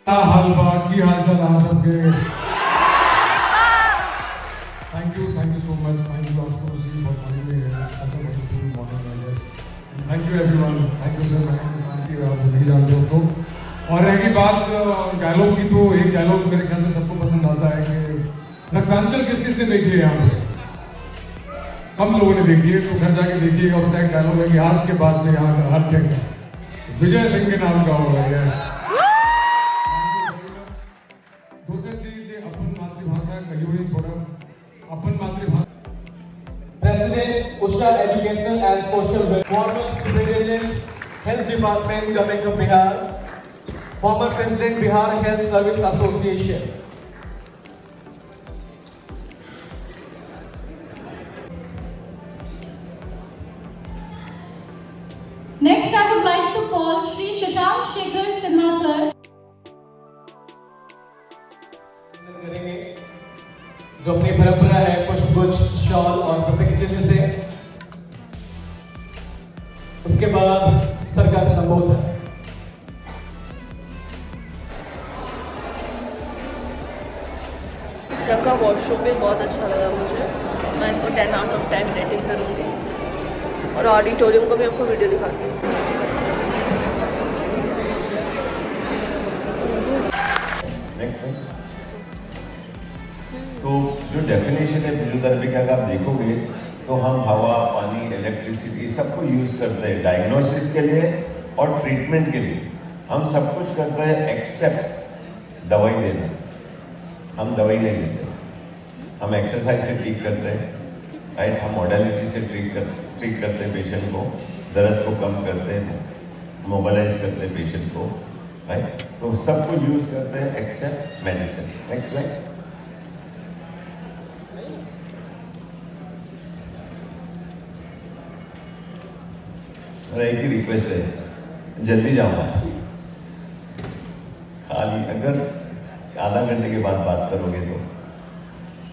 हाल की हाल चाल आ सबके thank you so much thank you of course जी for coming here such a wonderful morning I guess thank you everyone thank you sir thank you आप नहीं जानते हो तो और रही बात डायलॉग की तो एक डायलॉग मेरे ख्याल से सबको पसंद आता है कि रक्तांचल किस किस ने देखी है यहाँ पे कम लोगों ने देखी है तो घर जाके देखिएगा उसका एक डायलॉग है कि आज के बाद से यहाँ का हर जगह विजय सिंह के नाम का होगा यस दूसरी चीज अपन मातृभाषा कहीं नहीं छोड़ा अपन मातृभाषा President Usha Educational and Social Welfare, former Superintendent Health Department Government of Bihar, former President Bihar Health Service Association. Next, I would like to call Shri Shashank Shekhar Sinha sir. जो अपनी परंपरा है पुष्पगुच्छ शॉल और प्रतीक चिन्ह से उसके बाद सर का संबोधन का वॉशरूम भी बहुत अच्छा लगा मुझे मैं इसको 10 आउट ऑफ 10 रेटिंग करूँगी और ऑडिटोरियम को भी आपको वीडियो दिखाती हूँ तो जो डेफिनेशन है फिजियोथेरेपी का अगर आप देखोगे तो हम हवा पानी इलेक्ट्रिसिटी सबको यूज़ करते हैं डायग्नोसिस के लिए और ट्रीटमेंट के लिए हम सब कुछ करते हैं एक्सेप्ट दवाई देना हम दवाई नहीं देते हम एक्सरसाइज से ठीक करते हैं राइट हम मॉडलिटी से ट्रीट करते हैं पेशेंट को दर्द को कम करते हैं मोबालाइज करते हैं पेशेंट को राइट तो सब कुछ यूज़ करते हैं एक्सेप्ट मेडिसिन नेक्स्ट लाइक एक ही रिक्वेस्ट है जल्दी जाऊंगा खाली अगर आधा घंटे के बाद बात करोगे तो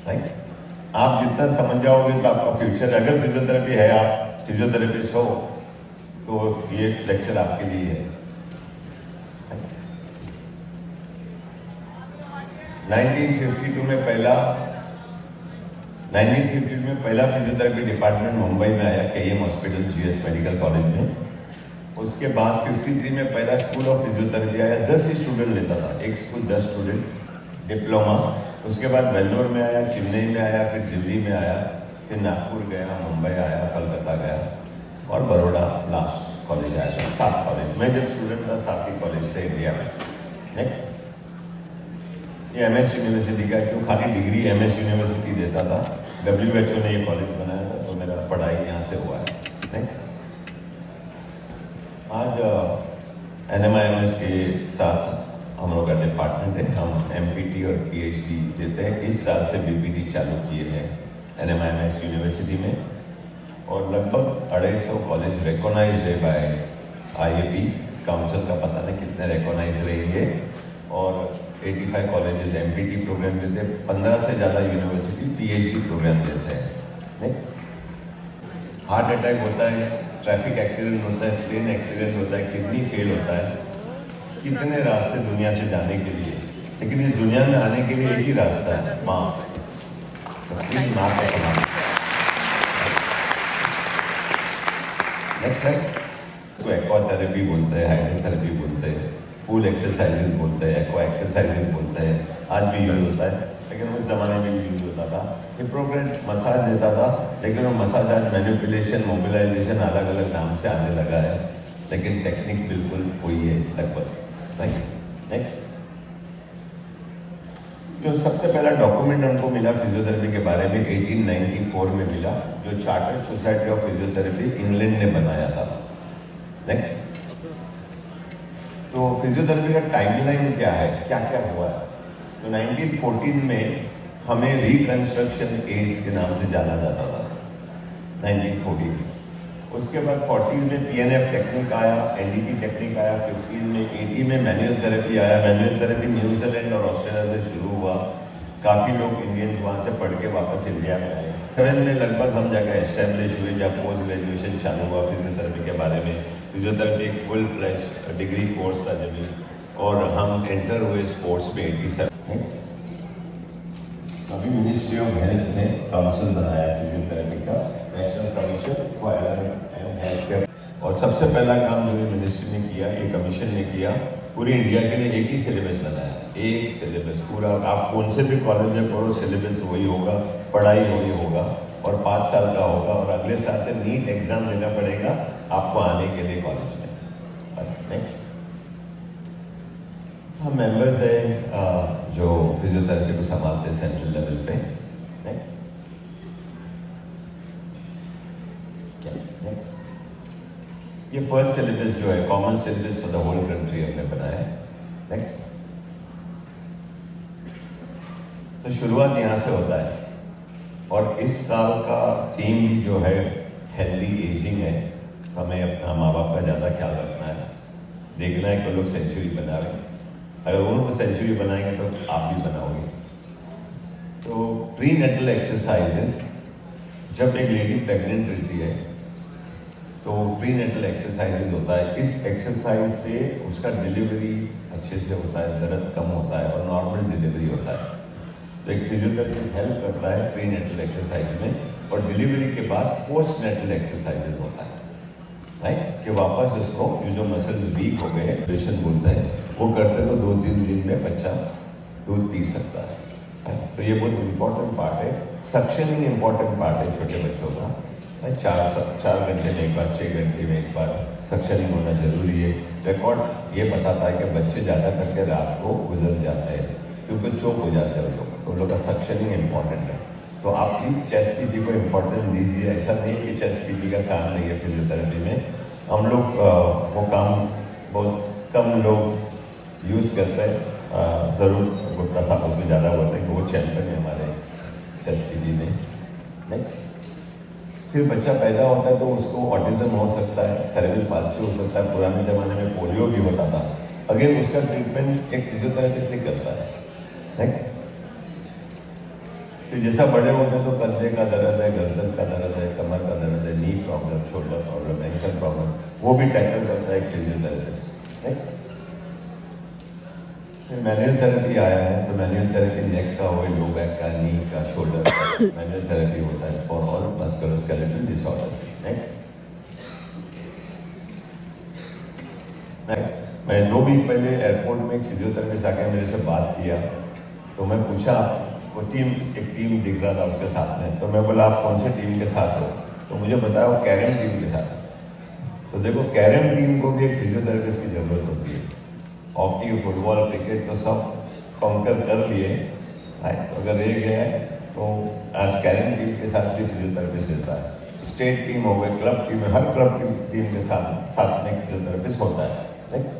राइट आप जितना समझ जाओगे तो आपका फ्यूचर अगर फिजियोथेरेपी है आप फिजियोथेरेपिस्ट हो तो ये लेक्चर आपके लिए है 1952 में पहला फिजियोथेरेपी डिपार्टमेंट मुंबई में आया KM hospital GS medical college में उसके बाद 53 में पहला स्कूल ऑफ फिजियोथेरेपी आया 10 ही स्टूडेंट लेता था एक स्कूल 10 स्टूडेंट डिप्लोमा उसके बाद वेल्लोर में आया चेन्नई में आया फिर दिल्ली में आया फिर नागपुर गया मुंबई आया कलकत्ता गया और बड़ौदा लास्ट कॉलेज आया था 7 कॉलेज मैं जब स्टूडेंट था 7 ही कॉलेज थे इंडिया में नेक्स्ट ये MS यूनिवर्सिटी का क्यों खाली डिग्री MS यूनिवर्सिटी देता था WHO ने ये कॉलेज बनाया था तो मेरा पढ़ाई यहाँ से हुआ है नेक्स्ट आज NMIMS के साथ हम लोग का डिपार्टमेंट है हम MPT और PhD देते हैं इस साल से BPT चालू किए हैं NMIMS यूनिवर्सिटी में और लगभग 250 कॉलेज रिकॉग्नाइज है बाय IAP काउंसिल का पता नहीं कितने रिकॉग्नाइज रहेंगे और 85 कॉलेजेस MPT प्रोग्राम देते हैं 15 से ज़्यादा यूनिवर्सिटी PhD प्रोग्राम देते हैं नेक्स्ट हार्ट अटैक होता है ट्रैफिक एक्सीडेंट होता है प्लेन एक्सीडेंट होता है किडनी फेल होता है कितने रास्ते दुनिया से जाने के लिए लेकिन इस दुनिया में आने के लिए एक ही रास्ता है माँ तो प्लीज माँ का समान नेक्स्ट है तो एक्वाथेरेपी बोलते हैं हाइड्रोथेरेपी बोलते हैं पूल एक्सरसाइजेस बोलते हैं एक्वा एक्सरसाइजेस बोलते हैं आज भी यूज होता है लेकिन उस ज़माने में भी यूज होता था ये प्रोग्राम मसाज देता था लेकिन वो मसाज आज मैनिपुलेशन मोबिलाइजेशन अलग अलग नाम से आने लगा है लेकिन टेक्निक बिल्कुल वही है लगभग थैंक यू नेक्स्ट जो सबसे पहला डॉक्यूमेंट हमको मिला फिजियोथेरेपी के बारे में 1894 में मिला जो chartered society of physiotherapy England ने बनाया था नेक्स्ट तो फिजियोथेरेपी का टाइमलाइन क्या है क्या क्या हुआ है तो 1914 में हमें रिकंस्ट्रक्शन एड्स के नाम से जाना जाता था 1914 उसके बाद 40 में PNF टेक्निक आया NDT टेक्निक आया 15 में 80 में मैनुअल थेरेपी आया मैनुअल थेरेपी न्यूजीलैंड और ऑस्ट्रेलिया से शुरू हुआ काफ़ी लोग इंडियंस वहाँ से पढ़ के वापस इंडिया में आए 7 में लगभग हम जगह एस्टेब्लिश हुए जब पोस्ट ग्रेजुएशन चालू हुआ फिजियोथेरेपी के बारे में फिजियोथेरेपी एक फुल फ्लैश डिग्री कोर्स था जब और हम एंटर हुए स्पोर्ट्स में 87। अभी मिनिस्ट्री ऑफ हेल्थ ने काउंसिल बनाया फिजियोथेरेपी का, national commission for health care. और सबसे पहला काम जो ये मिनिस्ट्री ने किया, ये कमीशन ने किया, पूरी इंडिया के लिए एक ही सिलेबस बनाया, एक सिलेबस पूरा। आप कौन से भी कॉलेज में पढ़ो, सिलेबस वही होगा, पढ़ाई वही होगा और 5 साल का होगा और अगले साल से नीट एग्जाम देना पड़ेगा आपको आने के लिए कॉलेज में। नेक्स्ट, हम मेंबर्स हैं जो फिजियोथेरेपी को संभालते हैं सेंट्रल लेवल पे। नेक्स्ट, ये फर्स्ट सिलेबस जो है common syllabus for the whole country हमने बनाया है। नेक्स्ट, तो शुरुआत यहाँ से होता है और इस साल का थीम भी जो है हेल्दी एजिंग है। तो हमें अपना माँ बाप का ज़्यादा ख्याल रखना है, देखना है कि लोग सेंचुरी बना रहे हैं। अगर उनको सेंचुरी बनाएंगे तो आप भी बनाओगे। तो प्री नेटल एक्सरसाइजेस, जब एक लेडी प्रेग्नेंट रहती है तो प्री नेटल एक्सरसाइजेज होता है। इस एक्सरसाइज से उसका डिलीवरी अच्छे से होता है, दर्द कम होता है और नॉर्मल डिलीवरी होता है। तो एक फिजियोथेरेपिस्ट हेल्प करता है प्री नेटल एक्सरसाइज में, और डिलीवरी के बाद पोस्ट नेटल एक्सरसाइजेज होता है, राइट, कि वापस उसको जो मसल्स वीक हो गए, ऑपरेशन बोलते हैं, वो करते तो 2-3 दिन में बच्चा दूध पी सकता है, राइट। तो ये बहुत इंपॉर्टेंट पार्ट है। सक्शनिंग इंपॉर्टेंट पार्ट है छोटे बच्चों का। 4 घंटे में एक बार, 6 घंटे में एक बार सक्शनिंग होना जरूरी है। रिकॉर्ड ये बताता है कि बच्चे ज़्यादा करके रात को गुजर जाते हैं क्योंकि चोक हो जाते हैं उन लोग, तो उन लोग का सक्शनिंग इंपॉर्टेंट है। तो आप प्लीज़ चेस्ट पीटी को इम्पोर्टेंस दीजिए। ऐसा नहीं कि चेस्ट पीटी का काम नहीं है फिजियोथेरेपी में, हम लोग वो काम बहुत कम लोग यूज़ करते हैं। ज़रूर गुप्ता साहब उसमें ज़्यादा बोलते हैं कि वो चैम्पियन है हमारे चेस्ट पीटी में। नेक्स्ट, फिर बच्चा पैदा होता है तो उसको ऑटिज्म हो सकता है, सेरेब्रल पाल्सी हो सकता है, पुराने ज़माने में पोलियो भी होता था। अगेन उसका ट्रीटमेंट एक फिजियोथेरेपिस्ट से करता है। नेक्स्ट, फिर जैसा बड़े होते हैं तो कंधे का दर्द है, गर्दन का दर्द है, कमर का दर्द है, knee problem, shoulder problem, ankle problem, वो भी टैकल करता है एक फिजियोथेरेपिस्ट। नेक्स्ट, फिर मैनुअल थेरेपी आया है, तो मैनुअल थेरेपी नेक का हो, लो बैक का, नी का, शोल्डर का मैनुअल थेरेपी होता है for all musculoskeletal disorders. Next, मैं 2 वीक पहले एयरपोर्ट में एक फिजियोथेरेपिस्ट आके मेरे से बात किया, तो मैं पूछा, वो एक टीम दिख रहा था उसके साथ में, तो मैं बोला आप कौन से टीम के साथ हो, तो मुझे बताया वो कैरम टीम के साथ है। तो देखो कैरम टीम को भी एक फिजियोथेरेपिस्ट की ज़रूरत होती है। हॉकी, फुटबॉल, क्रिकेट तो सब कॉन्कर कर लिए, राइट, तो अगर रह गया है तो आज कैरम टीम के साथ भी फिजियोथेरेपिस्ट रहता है। स्टेट टीम हो गए, क्लब टीम, हर क्लब टीम के साथ में एक फिजियोथेरेपिस्ट होता है। नेक्स्ट,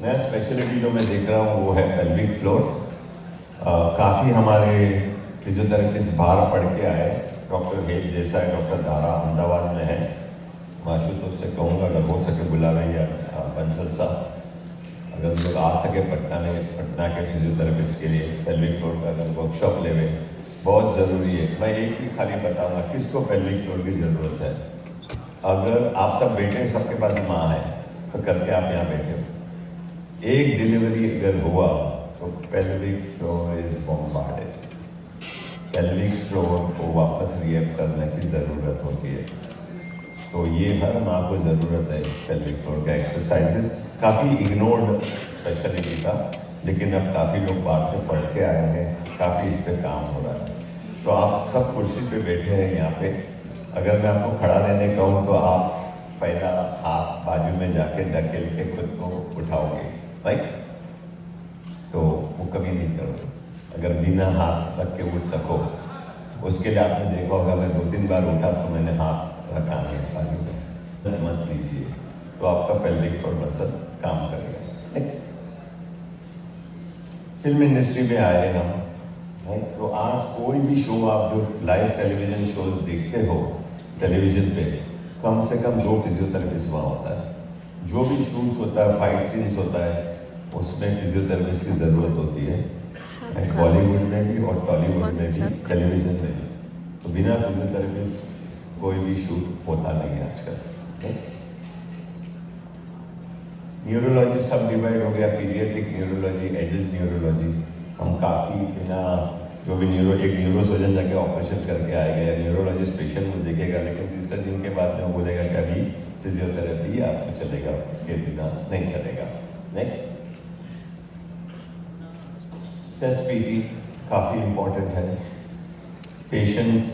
नया स्पेशलिटी जो मैं देख रहा हूँ वो है पेल्विक फ्लोर। काफ़ी हमारे फिजियोथेरेपिस्ट बाहर पढ़ के आए, डॉक्टर हेल देसाई, डॉक्टर धारा अहमदाबाद में है। माशुतोष से कहूँगा अगर हो सके बुलावे, या बंसल साहब अगर लोग आ सके पटना के फिजियोथेरेपिस्ट के लिए पेल्विक फ्लोर का अगर वर्कशॉप लेवे, बहुत ज़रूरी है। मैं एक ही खाली बताऊँगा किसको पेल्विक फ्लोर की ज़रूरत है। अगर आप सब बैठे, सबके पास माँ है, तो करके आप यहाँ बैठे हो, एक डिलीवरी अगर हुआ तो pelvic floor is bombarded. Pelvic floor को वापस रिएप करने की ज़रूरत होती है। तो ये हर माँ को ज़रूरत है पेल्विक फ्लोर का एक्सरसाइजेस। काफ़ी इग्नोर्ड स्पेशलिटी था, लेकिन अब काफ़ी लोग बाहर से पढ़ के आए हैं, काफ़ी इस पर काम हो रहा है। तो आप सब कुर्सी पे बैठे हैं यहाँ पे, अगर मैं आपको खड़ा रहने कहूँ तो आप पहला हाथ बाजू में जाके ढकेल के खुद को उठाओगे, राइट, तो वो कभी नहीं करोगे। अगर बिना हाथ रख के उठ सको, उसके लिए आपने देखा होगा मैं 2-3 बार उठा तो मैंने हाथ रखा नहीं बाजू में, मत लीजिए, तो आपका पेल्विक फ्लोर मसल काम करेगा। नेक्स्ट, फिल्म इंडस्ट्री में आए हम, तो आज कोई भी शो आप जो लाइव टेलीविजन शोज देखते हो टेलीविजन पे, कम से कम 2 फिजियोथेरेपिस्ट वहाँ होता है। जो भी शूट्स होता है, फाइट सीन्स होता है, उसमें फिजियोथेरेपिस्ट की ज़रूरत होती है, बॉलीवुड में भी और टॉलीवुड में भी, टेलीविजन में भी। तो बिना फिजियोथेरेपिस्ट कोई भी शूट होता नहीं है आजकल। न्यूरोलॉजी सब डिवाइड हो गया, पीडियाट्रिक न्यूरोलॉजी, एडल्ट न्यूरोलॉजी। हम काफ़ी बिना जो भी एक न्यूरोसर्जन जाके ऑपरेशन करके आएगा या न्यूरोलॉजिस्ट पेशेंट को देखेगा, लेकिन तीसरे दिन के बाद में वो बोलेगा कि अभी फिजियोथेरेपी आपको चलेगा, इसके बिना नहीं चलेगा। नेक्स्ट, चेस्ट पीटी काफ़ी इम्पोर्टेंट है। पेशेंट्स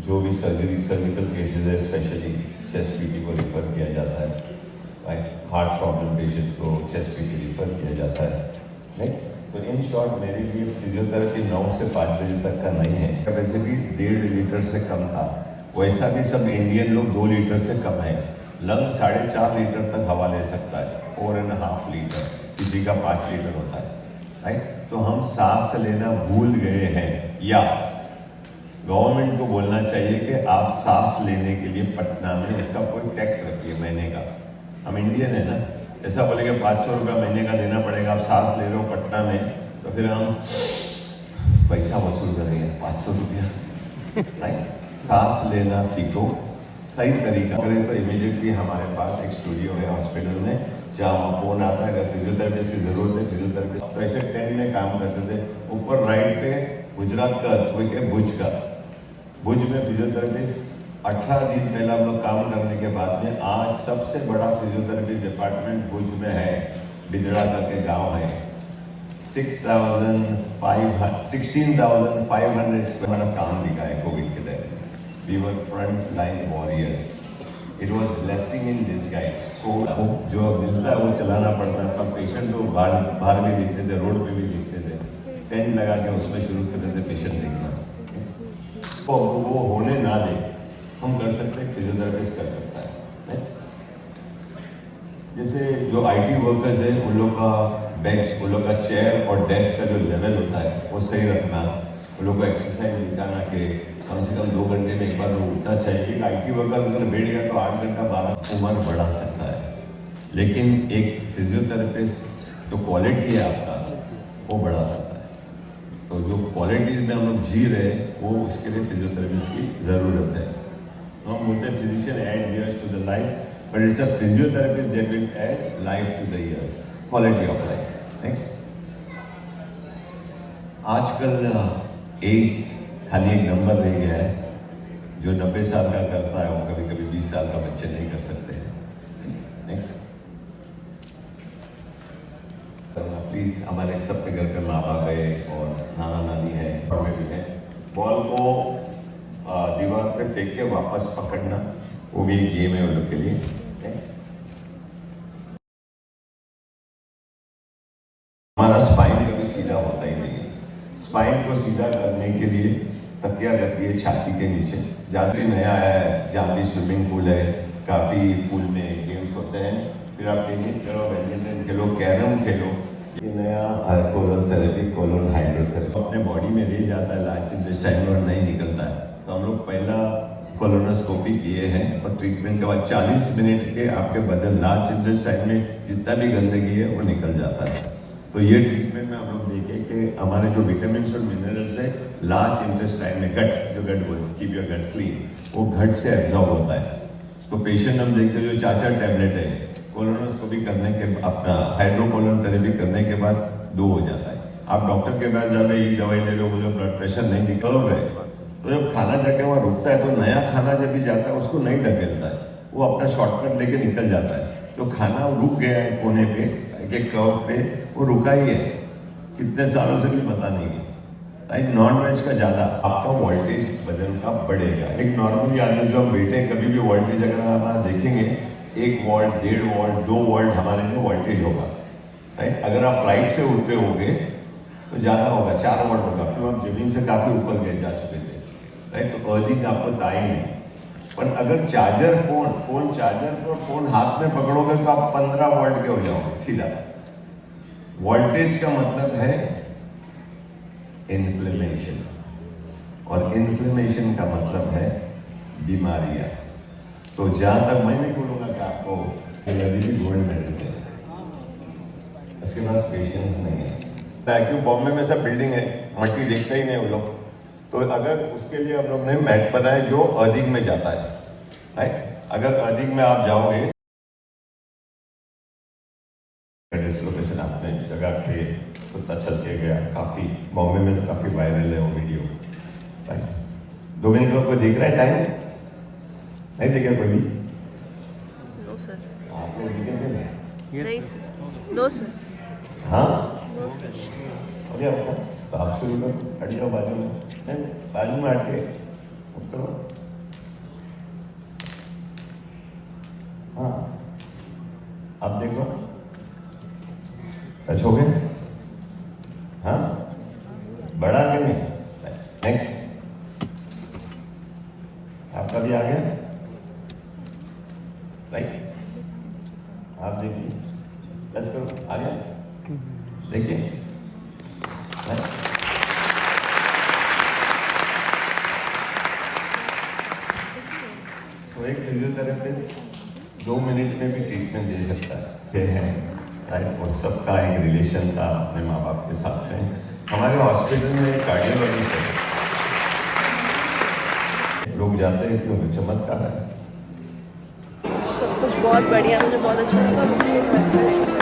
जो भी सर्जिकल केसेस है, स्पेशली चेस्ट पीटी को रिफ़र किया जाता है, राइट। हार्ट प्रॉब्लम पेशेंट को चेस्ट पीटी रिफ़र किया जाता है। नेक्स्ट, तो इन शॉर्ट मेरे लिए फिजियोथेरेपी 9 से 5 बजे तक का नहीं है। कैपेसिटी 1.5 लीटर से कम था, वैसा भी सब इंडियन लोग 2 लीटर से कम है। लंग 4.5 लीटर तक हवा ले सकता है, 4.5 लीटर, किसी का 5 लीटर होता है, राइट। तो हम सांस लेना भूल गए हैं, या गवर्नमेंट को बोलना चाहिए कि आप सांस लेने के लिए पटना में उसका कोई टैक्स रखिए महीने का। हम इंडियन है ना, ऐसा बोलेंगे 500 रुपया महीने का देना पड़ेगा, आप सांस ले रहे हो पटना में, तो फिर हम पैसा वसूल करेंगे 500 रुपया, राइट। सांस लेना सीखो, सही तरीका करें तो इमीडिएटली हमारे पास एक स्टूडियो है हॉस्पिटल में, जहाँ फ़ोन आता है अगर फिजियोथेरेपिस्ट की ज़रूरत है, फिजियोथेरेपिस्ट। तो ऐसे टेंट में काम करते थे। ऊपर राइट पे गुजरात का अर्थक्वेक है, भुज का, भुज में फिजियोथेरेपिस्ट 18 दिन पहले हम लोग काम करने के बाद में आज सबसे बड़ा फिजियोथेरेपिस्ट डिपार्टमेंट भुज में है, बिदड़ा करके गांव है। 16,500 स्क्वायर हमारा काम दिखा है कोविड के टाइम में। We were front line warriors, it was blessing in disguise. को जो मिलता है वो चलाना पड़ता है। तब पेशेंट को बाहर भी दिखते थे, रोड पे भी दिखते थे, टेंट लगा के उसमें शुरू करते थे पेशेंट देखना। तो वो होने ना दे, हम कर सकते हैं, फिजियोथेरेपिस्ट कर सकता है। नेक्स्ट, जैसे जो IT वर्कर्स है उन लोग का बेंच, उन लोग का चेयर और डेस्क का जो लेवल होता है वो सही रखना, उन लोग को एक्सरसाइज दिखाना कि कम से कम 2 घंटे में एक बार वो उठना चाहिए। एक IT वर्कर अगर बैठ गया तो 8 घंटा 12 उम्र बढ़ा सकता है, लेकिन एक फिजियोथेरेपिस्ट जो क्वालिटी है आपका वो बढ़ा सकता है। तो जो क्वालिटीज में हम लोग जी रहे हैं वो उसके लिए फिजियोथेरेपिस्ट की ज़रूरत है। तो हम बोलते हैं physician add years to the life, but it's a physiotherapist that will add life to the years, quality of life. Next, आजकल एज खाली एक नंबर रह गया है। जो 90 साल का करता है वो कभी कभी 20 साल का बच्चे नहीं कर सकते हैं। नेक्स्ट, प्लीज हमारे सबके घर पे माँ बाप है और नाना नानी है, में भी है, बॉल को दीवार पे फेंक के वापस पकड़ना, वो भी एक गेम है उन लोग के लिए। हमारा स्पाइन कभी सीधा होता ही नहीं है। स्पाइन को सीधा करने के लिए तकिया रखी है छाती के नीचे। जहाँ भी नया आया है, जहाँ भी स्विमिंग पूल है, काफ़ी पूल में गेम्स होते हैं, फिर आप टेनिस करो, बैडमिंटन खेलो, कैरम खेलो। ये नया कोलोन थेरेपी, कोलोन हाइड्रोथेरेपी अपने बॉडी में रह जाता है, लार्ज इंटेस्टाइन में नहीं निकलता है। तो हम लोग पहला कोलोनोस्कोपी किए हैं और ट्रीटमेंट के बाद 40 मिनट के आपके बदन लार्ज इंटेस्टाइन में जितना भी गंदगी है वो निकल जाता है। तो ये ट्रीटमेंट में हम लोग देखें कि हमारे जो विटामिन और मिनरल्स है लार्ज इंटेस्टाइन में, गट, जो गट बोलते हैं कीप योर गट क्लीन, वो गट से एब्जॉर्ब होता है। तो पेशेंट हम देखते हैं जो 4 टैबलेट है, कोलोनोस्कोपी करने के अपना हाइड्रोकोलोन थेरेपी करने के बाद 2 हो जाता है। आप डॉक्टर के पास जाके ये दवाई ले लो, बोलो ब्लड प्रेशर नहीं निकल रहे, तो जब खाना जाके वहाँ रुकता है तो नया खाना जब भी जाता है उसको नहीं ढकेलता है, वो अपना शॉर्टकट लेके निकल जाता है। जो खाना रुक गया है कोने पे, एक कर्व पे, वो रुका ही है, कितने सालों से भी पता नहीं है, राइट। नॉन वेज का ज़्यादा आपका वोल्टेज बदन का बढ़ेगा। एक नॉर्मली आदमी जो हम बैठे कभी भी वोल्टेज अगर आप देखेंगे 1 वोल्ट, 1.5 वोल्ट, 2 वोल्ट हमारे में वोल्टेज होगा, राइट। अगर आप फ्लाइट से उठते होगे तो ज़्यादा होगा, 4 वोल्ट होगा, फिर हम जमीन से काफ़ी ऊपर गए जा चुके थे, राइट। तो अर्थिंग आपको ताई नहीं। पर अगर चार्जर फोन चार्जर पर फोन हाथ में पकड़ोगे तो आप 15 वोल्ट के हो जाओगे सीधा। वोल्टेज का मतलब है इन्फ्लेमेशन, और इन्फ्लेमेशन का मतलब है बीमारियां। तो जहां तक मैं नहीं बोलूंगा कि आपको एलर्जी भी गोल्ड मेडल है, उसके पास पेशेंस नहीं है। क्यों बॉम्बे में सब बिल्डिंग है, मट्टी देखते ही नहीं वो लोग, तो अगर उसके लिए हम लोग ने मैट बनाया जो अर्थिंग में जाता है, राइट। अगर अर्थिंग में आप जाओगे टेरेस लोकेशन आपने जगह पे पता चल के गया, काफ़ी बॉम्बे में तो काफ़ी वायरल है वो वीडियो, राइट। डोमिनिको को देख रहा है टाइम? नहीं देखा कोई भी? नो सर, आपने देखे थे? नहीं सर, नो सर, हाँ, नो सर। अरे आपका तो आप शुरू करो, हट जाओ बाजू में, नहीं बाजू में हट के उतरो। हाँ, आप देखो, टच हो गए? हाँ, बड़ा के नहीं? नेक्स्ट, आपका भी आ गया, राइट? आप देखिए, टच करो, आ गया? देखिए, तो एक फिजियोथेरेपिस्ट 2 मिनट में भी ट्रीटमेंट दे सकता है, ये है, राइट? वो सबका एक रिलेशन था अपने माँ बाप के साथ में। हमारे हॉस्पिटल में एक कार्डियोलॉजिस्ट है, लोग जाते हैं क्यों? तो चमत्कार है। सब कुछ बहुत बढ़िया, मुझे बहुत अच्छा लगा।